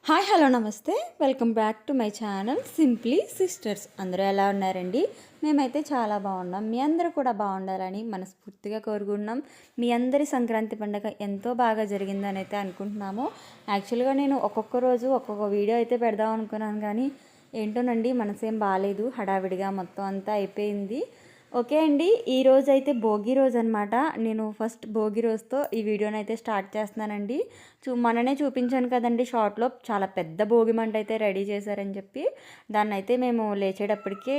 Hi hello నమస్తే welcome back to my channel simply sisters. అందరూ ఎలా ఉన్నారండి? మేమైతే చాలా బాగున్నాం. మీ అందరూ కూడా బాగుండాలని మనస్ఫూర్తిగా కోరుకుంటున్నాం. మీ అందరి సంక్రాంతి పండుగ ఎంతో బాగా జరిగిందని అయితే అనుకుంటున్నాము. యాక్చువల్గా నేను ఒక్కొక్క రోజు ఒక్కొక్క వీడియో అయితే పెడదాం అనుకున్నాను, కానీ ఏంటోనండి మనసేం బాగాలేదు, హడావిడిగా మొత్తం అంతా అయిపోయింది. ఓకే అండి, ఈరోజు అయితే భోగి రోజు అనమాట. నేను ఫస్ట్ భోగి రోజుతో ఈ వీడియోని అయితే స్టార్ట్ చేస్తున్నానండి. మొన్ననే చూపించాను కదండి షార్ట్లో, చాలా పెద్ద భోగి మంట అయితే రెడీ చేశారని చెప్పి. దాన్ని అయితే మేము లేచేటప్పటికే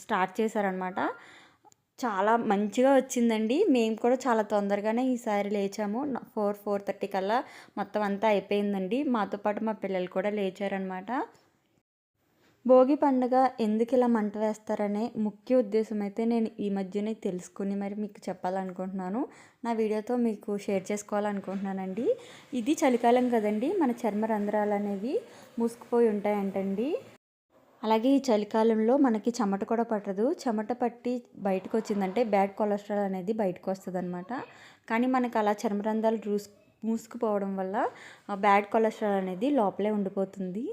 స్టార్ట్ చేశారనమాట. చాలా మంచిగా వచ్చిందండి. మేము కూడా చాలా తొందరగానే ఈసారి లేచాము. 4:30 కల్లా మొత్తం అంతా అయిపోయిందండి. మాతో పాటు మా పిల్లలు కూడా లేచారనమాట. భోగి పండుగ ఎందుకు ఇలా మంట వేస్తారనే ముఖ్య ఉద్దేశం అయితే నేను ఈ మధ్యనే తెలుసుకుని మరి మీకు చెప్పాలనుకుంటున్నాను. నా వీడియోతో మీకు షేర్ చేసుకోవాలనుకుంటున్నానండి. ఇది చలికాలం కదండి, మన చర్మ రంధ్రాలు అనేవి మూసుకుపోయి ఉంటాయంటండి. అలాగే ఈ చలికాలంలో మనకి చెమట కూడా పట్టదు. చెమట పట్టి బయటకు వచ్చిందంటే బ్యాడ్ కొలెస్ట్రాల్ అనేది బయటకు వస్తుంది అనమాట. కానీ మనకు అలా చర్మరంధ్రాలు మూసుకుపోవడం వల్ల బ్యాడ్ కొలెస్ట్రాల్ అనేది లోపలే ఉండిపోతుంది.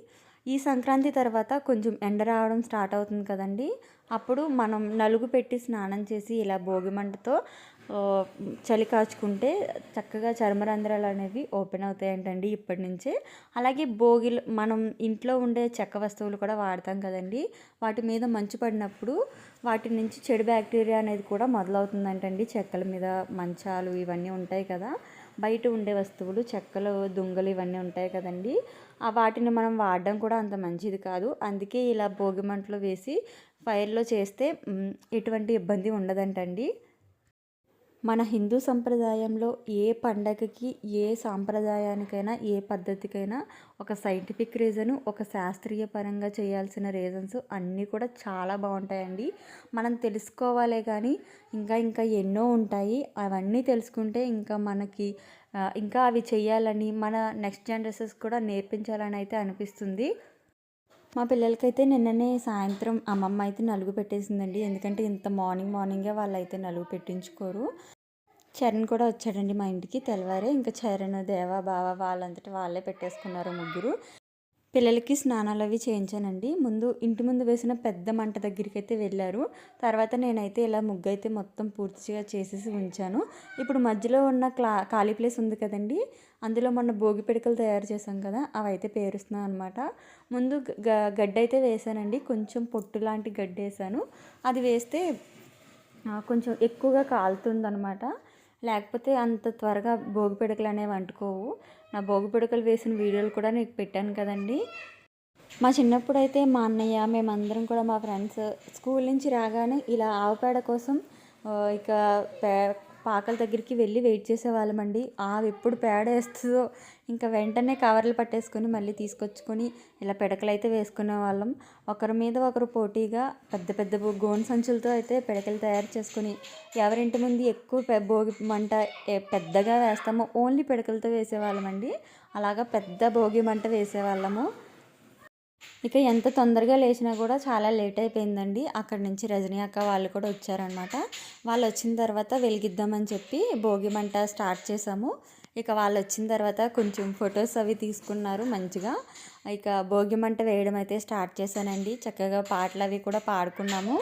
ఈ సంక్రాంతి తర్వాత కొంచెం ఎండ రావడం స్టార్ట్ అవుతుంది కదండి, అప్పుడు మనం నలుగు పెట్టి స్నానం చేసి ఇలా భోగి మంటతో చలి కాచుకుంటే చక్కగా చర్మరంధ్రాలు అనేవి ఓపెన్ అవుతాయంటండి ఇప్పటి నుంచే. అలాగే భోగిలు మనం ఇంట్లో ఉండే చెక్క వస్తువులు కూడా వాడతాం కదండి, వాటి మీద మంచు పడినప్పుడు వాటి నుంచి చెడు బ్యాక్టీరియా అనేది కూడా మొదలవుతుందంటండి. చెక్కల మీద మంచాలు ఇవన్నీ ఉంటాయి కదా, బయట ఉండే వస్తువులు చెక్కలు దుంగలు ఇవన్నీ ఉంటాయి కదండి, వాటిని మనం వాడడం కూడా అంత మంచిది కాదు. అందుకే ఇలా భోగి మంటలో వేసి ఫైర్లో చేస్తే ఎటువంటి ఇబ్బంది ఉండదంటండి. మన హిందూ సంప్రదాయంలో ఏ పండగకి, ఏ సాంప్రదాయానికైనా, ఏ పద్ధతికైనా ఒక సైంటిఫిక్ రీజను, ఒక శాస్త్రీయ పరంగా చేయాల్సిన రీజన్స్ అన్నీ కూడా చాలా బాగుంటాయండి. మనం తెలుసుకోవాలే కానీ ఇంకా ఇంకా ఎన్నో ఉంటాయి. అవన్నీ తెలుసుకుంటే ఇంకా మనకి ఇంకా అవి చేయాలని, మన నెక్స్ట్ జనరేషన్స్ కూడా నేర్పించాలని అయితే అనిపిస్తుంది. మా పిల్లలకైతే నిన్ననే సాయంత్రం అమ్మమ్మ అయితే నలుగు పెట్టేసిందండి. ఎందుకంటే ఇంత మార్నింగే వాళ్ళు అయితే నలుగు పెట్టించుకోరు. చరణ్ కూడా వచ్చాడండి మా ఇంటికి తెల్లవారే. ఇంకా చరణ్, దేవ, బావ వాళ్ళంతటి వాళ్ళే పెట్టేసుకున్నారు ముగ్గురు. పిల్లలకి స్నానాలు అవి చేయించానండి. ముందు ఇంటి ముందు వేసిన పెద్ద మంట దగ్గరికి అయితే వెళ్ళారు. తర్వాత నేనైతే ఇలా ముగ్గు అయితే మొత్తం పూర్తిగా చేసేసి ఉంచాను. ఇప్పుడు మధ్యలో ఉన్న ఖాళీ ప్లేస్ ఉంది కదండి, అందులో మొన్న భోగి పిడకలు తయారు చేశాం కదా, అవి అయితే పేరుస్తున్నాను అనమాట. ముందు గడ్డి అయితే వేసానండి, కొంచెం పొట్టు లాంటి గడ్డి వేసాను. అది వేస్తే కొంచెం ఎక్కువగా కాలుతుందనమాట. లేకపోతే అంత త్వరగా భోగి పిడకలు అనేవి అంటుకోవు. నా భోగి పిడకలు వేసిన వీడియోలు కూడా నీకు పెట్టాను కదండి. మా చిన్నప్పుడు అయితే మా అన్నయ్య మేమందరం కూడా మా ఫ్రెండ్స్ స్కూల్ నుంచి రాగానే ఇలా ఆవుపేడ కోసం ఇక పాకల దగ్గరికి వెళ్ళి వెయిట్ చేసేవాళ్ళమండి. ఆవు ఎప్పుడు పేడ వేస్తుందో ఇంకా వెంటనే కవర్లు పట్టేసుకొని మళ్ళీ తీసుకొచ్చుకొని ఇలా పిడకలు అయితే వేసుకునే వాళ్ళం. ఒకరి మీద ఒకరు పోటీగా పెద్ద పెద్ద గోను సంచులతో అయితే పిడకలు తయారు చేసుకొని ఎవరింటి ముందు ఎక్కువ భోగి మంట పెద్దగా వేస్తామో ఓన్లీ పిడకలతో వేసేవాళ్ళమండి. అలాగా పెద్ద భోగి మంట వేసేవాళ్ళము. ఇక ఎంత తొందరగా లేచినా కూడా చాలా లేట్ అయిపోయిందండి. అక్కడి నుంచి రజనీ అక్క వాళ్ళు కూడా వచ్చారనమాట. వాళ్ళు వచ్చిన తర్వాత వెలిగిద్దామని చెప్పి భోగి మంట స్టార్ట్ చేసాము. ఇక వాళ్ళు వచ్చిన తర్వాత కొంచెం ఫొటోస్ అవి తీసుకున్నారు మంచిగా. ఇక భోగి మంట వేయడం అయితే స్టార్ట్ చేశానండి. చక్కగా పాటలు అవి కూడా పాడుకున్నాము.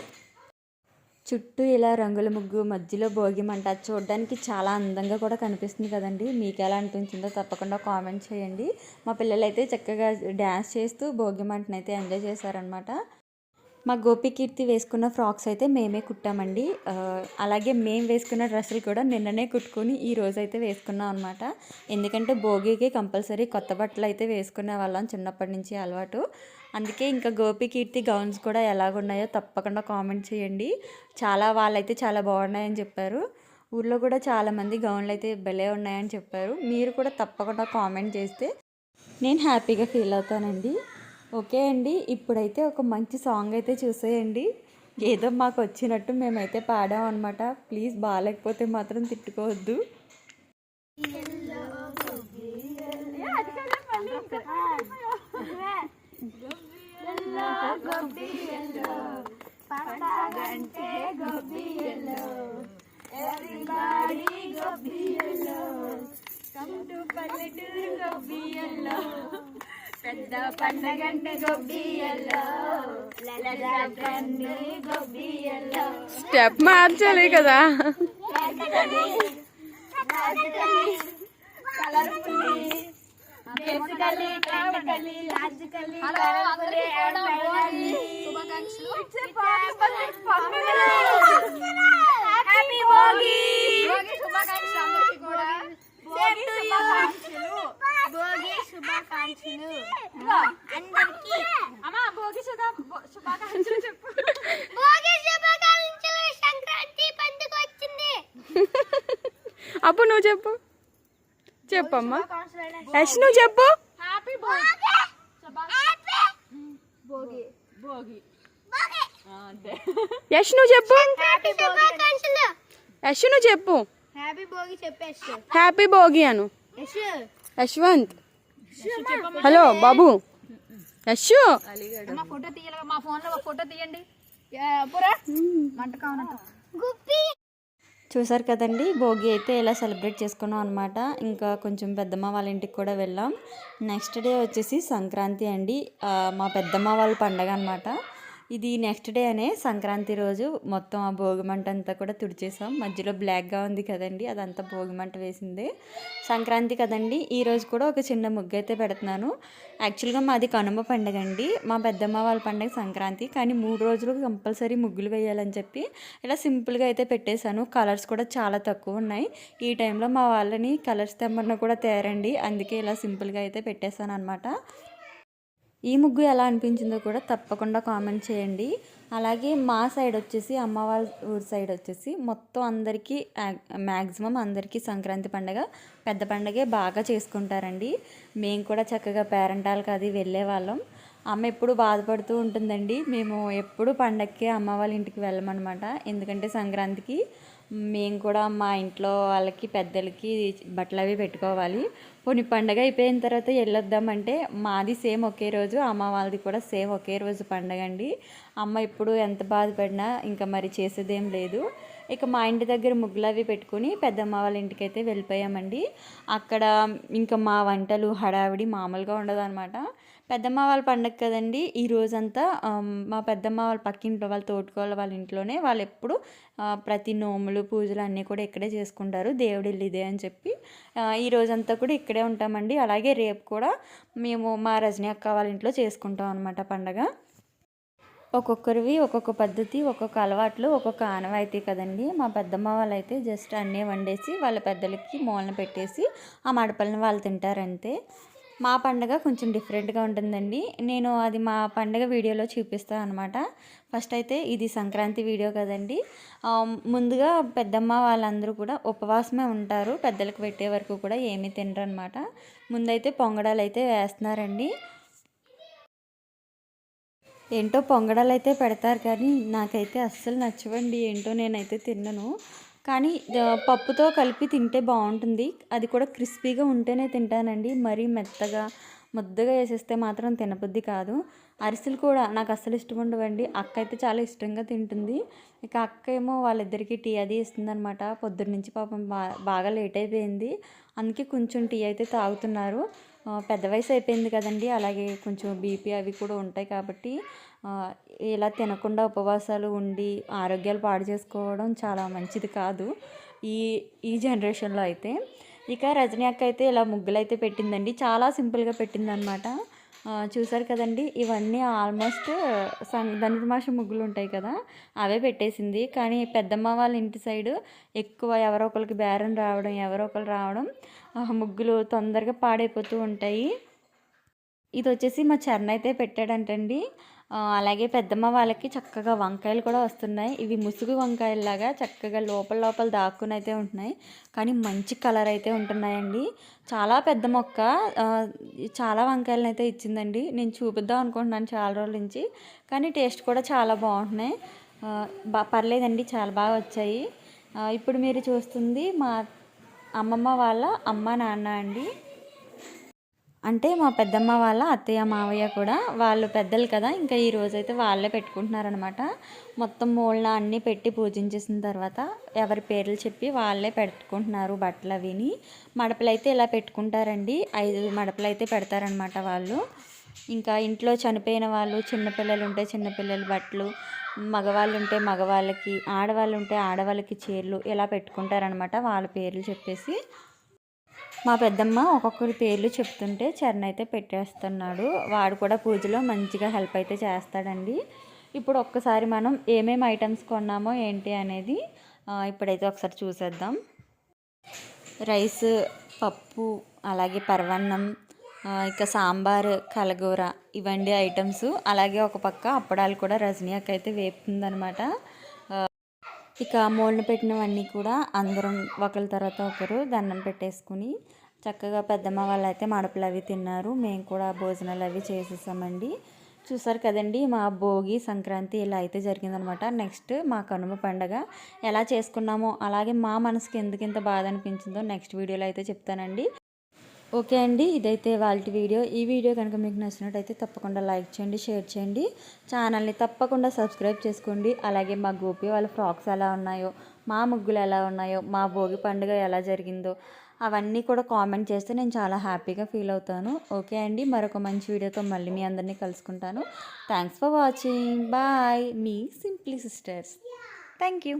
చుట్టూ ఇలా రంగుల ముగ్గు, మధ్యలో భోగి మంట చూడడానికి చాలా అందంగా కూడా కనిపిస్తుంది కదండి. మీకు ఎలా అనిపించిందో తప్పకుండా కామెంట్ చేయండి. మా పిల్లలు అయితే చక్కగా డ్యాన్స్ చేస్తూ భోగి మంటను అయితే ఎంజాయ్ చేశారనమాట. మా గోపికీర్తి వేసుకున్న ఫ్రాక్స్ అయితే మేమే కుట్టామండి. అలాగే మేము వేసుకున్న డ్రెస్సులు కూడా నిన్ననే కుట్టుకొని ఈ రోజు అయితే వేసుకున్నాం అనమాట. ఎందుకంటే భోగికి కంపల్సరీ కొత్త బట్టలు అయితే వేసుకునే వాళ్ళం, చిన్నప్పటి నుంచి అలవాటు. అందుకే ఇంకా గోపికీర్తి గౌన్స్ కూడా ఎలాగున్నాయో తప్పకుండా కామెంట్ చేయండి. వాళ్ళైతే చాలా బాగున్నాయని చెప్పారు. ఊర్లో కూడా చాలామంది గౌన్లు అయితే భలే ఉన్నాయని చెప్పారు. మీరు కూడా తప్పకుండా కామెంట్ చేస్తే నేను హ్యాపీగా ఫీల్ అవుతానండి. ఓకే అండి, ఇప్పుడైతే ఒక మంచి సాంగ్ అయితే చూసేయండి. ఏదో మాకు వచ్చినట్టు మేమైతే పాడాం అనమాట. ప్లీజ్ బాగాలేకపోతే మాత్రం తిట్టుకోవద్దు. పెద్ద పండగంటే గొబ్బియల్లో లలలకండి గొబ్బియల్లో. స్టెప్ మార్చాలి కదా. అప్పుడు నువ్వు చెప్పు. చెప్పమ్మా. యశ్ నువ్వు చెప్పు. యశ్ నువ్వు చెప్పు. యశ్ నువ్వు చెప్పు. హ్యాపీ భోగి అను. యశ్వంత్. హలో బాబు. యశ్ ఫోటో తీయాలి. మా ఫోన్ లో ఫోటో తీయండి. చూసారు కదండి, భోగి అయితే ఇలా సెలబ్రేట్ చేసుకున్నాం అనమాట. ఇంకా కొంచెం పెద్దమ్మ వాళ్ళ ఇంటికి కూడా వెళ్ళాం. నెక్స్ట్ డే వచ్చేసి సంక్రాంతి అండి. మా పెద్దమ్మ వాళ్ళ పండగ అనమాట ఇది. నెక్స్ట్ డే అనే సంక్రాంతి రోజు మొత్తం ఆ భోగి మంట అంతా కూడా తుడిచేసాం. మధ్యలో బ్లాక్గా ఉంది కదండి, అదంతా భోగి మంట వేసింది. సంక్రాంతి కదండి, ఈరోజు కూడా ఒక చిన్న ముగ్గు అయితే పెడుతున్నాను. యాక్చువల్గా మాది కనుమ పండుగ అండి. మా పెద్దమ్మ వాళ్ళ పండుగ సంక్రాంతి, కానీ 3 రోజులు కంపల్సరీ ముగ్గులు వేయాలని చెప్పి ఇలా సింపుల్గా అయితే పెట్టేశాను. కలర్స్ కూడా చాలా తక్కువ ఉన్నాయి. ఈ టైంలో మా వాళ్ళని కలర్స్ తెమ్మన్నా కూడా తేరండి, అందుకే ఇలా సింపుల్గా అయితే పెట్టేశాను అనమాట. ఈ ముగ్గు ఎలా అనిపించిందో కూడా తప్పకుండా కామెంట్ చేయండి. అలాగే మా సైడ్ వచ్చేసి, అమ్మ వాళ్ళ ఊరి సైడ్ వచ్చేసి మొత్తం అందరికీ మ్యాక్సిమం అందరికీ సంక్రాంతి పండుగ పెద్ద పండుగే బాగా చేసుకుంటారండి. మేము కూడా చక్కగా పేరెంటాలకు అది వెళ్ళే వాళ్ళం. అమ్మ ఎప్పుడు బాధపడుతూ ఉంటుందండి, మేము ఎప్పుడు పండగకి అమ్మ వాళ్ళ ఇంటికి వెళ్ళమన్నమాట. ఎందుకంటే సంక్రాంతికి మేము కూడా మా ఇంట్లో వాళ్ళకి పెద్దలకి బట్టలు అవి పెట్టుకోవాలి. కొన్ని పండగ అయిపోయిన తర్వాత వెళ్ళొద్దామంటే మాది సేమ్ ఒకే రోజు, అమ్మ వాళ్ళది కూడా సేమ్ ఒకే రోజు పండగ అండి. అమ్మ ఇప్పుడు ఎంత బాధపడినా ఇంకా మరి చేసేదేం లేదు. ఇక మా ఇంటి దగ్గర ముగ్గులు అవి పెట్టుకుని పెద్దమ్మ వాళ్ళ ఇంటికి అయితే వెళ్ళిపోయామండి. అక్కడ ఇంకా మా వంటలు హడావిడి మామూలుగా ఉండదు అనమాట. పెద్దమ్మ వాళ్ళ పండగ కదండి, ఈ రోజంతా మా పెద్దమ్మ వాళ్ళ పక్కింట్లో వాళ్ళ తోటికోళ్ళ వాళ్ళ ఇంట్లోనే వాళ్ళు ఎప్పుడు ప్రతి నోములు పూజలు అన్నీ కూడా ఇక్కడే చేసుకుంటారు. దేవుడి ఇల్లు ఇదే అని చెప్పి ఈ రోజంతా కూడా ఇక్కడే ఉంటామండి. అలాగే రేపు కూడా మేము మా రజనీ అక్క వాళ్ళ ఇంట్లో చేసుకుంటాం అనమాట పండగ. ఒక్కొక్కరివి ఒక్కొక్క పద్ధతి, ఒక్కొక్క అలవాట్లు, ఒక్కొక్క ఆనవాయితీ కదండి. మా పెద్దమ్మ వాళ్ళు అయితే జస్ట్ అన్నీ వండేసి వాళ్ళ పెద్దలకి మూలన పెట్టేసి ఆ మడపల్ని వాళ్ళు తింటారంతే. మా పండగ కొంచెం డిఫరెంట్గా ఉంటుందండి. నేను అది మా పండగ వీడియోలో చూపిస్తాను అనమాట. ఫస్ట్ అయితే ఇది సంక్రాంతి వీడియో కదండి. ముందుగా పెద్దమ్మ వాళ్ళందరూ కూడా ఉపవాసమే ఉంటారు. పెద్దలకు పెట్టే వరకు కూడా ఏమీ తినరు అనమాట. ముందైతే పొంగడాలు అయితే వేస్తున్నారండి. ఏంటో పొంగడాలు అయితే పెడతారు, కానీ నాకైతే అస్సలు నచ్చవండి. ఏంటో నేనైతే తిన్నను. కానీ పప్పుతో కలిపి తింటే బాగుంటుంది. అది కూడా క్రిస్పీగా ఉంటేనే తింటానండి. మరీ మెత్తగా ముద్దగా వేసేస్తే మాత్రం తినబుద్ధి కాదు. అరిసెలు కూడా నాకు అస్సలు ఇష్టం ఉండవండి. అక్క అయితే చాలా ఇష్టంగా తింటుంది. ఇక అక్క ఏమో వాళ్ళిద్దరికీ టీ అది ఇస్తుందనమాట. పొద్దున్న నుంచి పాపం బాగా లేట్ అయిపోయింది, అందుకే కొంచెం టీ అయితే తాగుతున్నారు. పెద్ద వయసు అయిపోయింది కదండి, అలాగే కొంచెం బీపీ అవి కూడా ఉంటాయి కాబట్టి ఇలా తినకుండా ఉపవాసాలు ఉండి ఆరోగ్యాలు పాడు చేసుకోవడం చాలా మంచిది కాదు ఈ ఈ జనరేషన్లో అయితే. ఇక రజనీ అక్క అయితే ఇలా ముగ్గులు అయితే పెట్టిందండి, చాలా సింపుల్గా పెట్టిందనమాట. చూసారు కదండి, ఇవన్నీ ఆల్మోస్ట్ ధనుర్మాస ముగ్గులు ఉంటాయి కదా, అవే పెట్టేసింది. కానీ పెద్దమ్మ వాళ్ళ ఇంటి సైడు ఎక్కువ ఎవరో ఒకరికి బేరం రావడం, ఎవరో ఒకరు రావడం, ముగ్గులు తొందరగా పాడైపోతూ ఉంటాయి. ఇది వచ్చేసి మా చరణ్ అయితే పెట్టాడంటండి. అలాగే పెద్దమ్మ వాళ్ళకి చక్కగా వంకాయలు కూడా వస్తున్నాయి. ఇవి ముసుగు వంకాయల్లాగా చక్కగా లోపల లోపల దాక్కుని అయితే ఉంటున్నాయి, కానీ మంచి కలర్ అయితే ఉంటున్నాయండి. చాలా పెద్ద మొక్క, చాలా వంకాయలను అయితే ఇచ్చిందండి. నేను చూపిద్దాం అనుకుంటున్నాను చాలా రోజుల నుంచి, కానీ టేస్ట్ కూడా చాలా బాగుంటున్నాయి. పర్లేదండి, చాలా బాగా వచ్చాయి. ఇప్పుడు మీరు చూస్తుంది మా అమ్మమ్మ వాళ్ళ అమ్మ నాన్న అండి. అంటే మా పెద్దమ్మ వాళ్ళ అత్తయ్య మావయ్య కూడా, వాళ్ళు పెద్దలు కదా, ఇంకా ఈ రోజైతే వాళ్ళే పెట్టుకుంటున్నారనమాట. మొత్తం మూలన అన్నీ పెట్టి పూజించేసిన తర్వాత ఎవరి పేర్లు చెప్పి వాళ్ళే పెట్టుకుంటున్నారు బట్టలు అవిని. మడపలు అయితే ఇలా పెట్టుకుంటారండి, 5 మడపలు అయితే పెడతారనమాట వాళ్ళు. ఇంకా ఇంట్లో చనిపోయిన వాళ్ళు, చిన్నపిల్లలు ఉంటే చిన్నపిల్లల బట్టలు, మగవాళ్ళు ఉంటే మగవాళ్ళకి, ఆడవాళ్ళు ఉంటే ఆడవాళ్ళకి చీరలు ఇలా పెట్టుకుంటారనమాట వాళ్ళ పేర్లు చెప్పేసి. మా పెద్దమ్మ ఒక్కొక్కరి పేర్లు చెప్తుంటే చరణ్ అయితే పెట్టేస్తున్నాడు. వాడు కూడా పూజలో మంచిగా హెల్ప్ అయితే చేస్తాడండి. ఇప్పుడు ఒక్కసారి మనం ఏమేమి ఐటమ్స్ కొన్నామో ఏంటి అనేది ఇప్పుడైతే ఒకసారి చూసేద్దాం. రైస్, పప్పు, అలాగే పరవన్నం, ఇక సాంబార్, కలగూర ఇవండి ఐటమ్స్. అలాగే ఒక పక్క అప్పడాలు కూడా రజనీ అక్క అయితే వేపుతుందనమాట. ఇక మూలన పెట్టినవన్నీ కూడా అందరం ఒకరి తర్వాత ఒకరు దండం పెట్టేసుకుని చక్కగా పెద్దమ్మ వాళ్ళు అయితే మడపలు అవి తిన్నారు. మేము కూడా భోజనాలు అవి చేసేసామండి. చూసారు కదండి మా భోగి సంక్రాంతి ఇలా అయితే జరిగిందనమాట. నెక్స్ట్ మా కనుమ పండగ ఎలా చేసుకున్నామో, అలాగే మా మనసుకి ఎందుకు ఇంత బాధ అనిపించిందో నెక్స్ట్ వీడియోలో అయితే చెప్తానండి. ఓకే అండి, ఇదైతే వాళ్ళ వీడియో. ఈ వీడియో కనుక మీకు నచ్చినట్టయితే తప్పకుండా లైక్ చేయండి, షేర్ చేయండి, ఛానల్ని తప్పకుండా సబ్స్క్రైబ్ చేసుకోండి. అలాగే మా గోపి వాళ్ళ ఫ్రాక్స్ ఎలా ఉన్నాయో, మా ముగ్గులు ఎలా ఉన్నాయో, మా భోగి పండుగ ఎలా జరిగిందో అవన్నీ కూడా కామెంట్ చేస్తే నేను చాలా హ్యాపీగా ఫీల్ అవుతాను. ఓకే అండి, మరొక మంచి వీడియోతో మళ్ళీ మీ అందరినీ కలుసుకుంటాను. Thanks for watching. బాయ్, మీ సింప్లీ సిస్టర్స్. Thank you.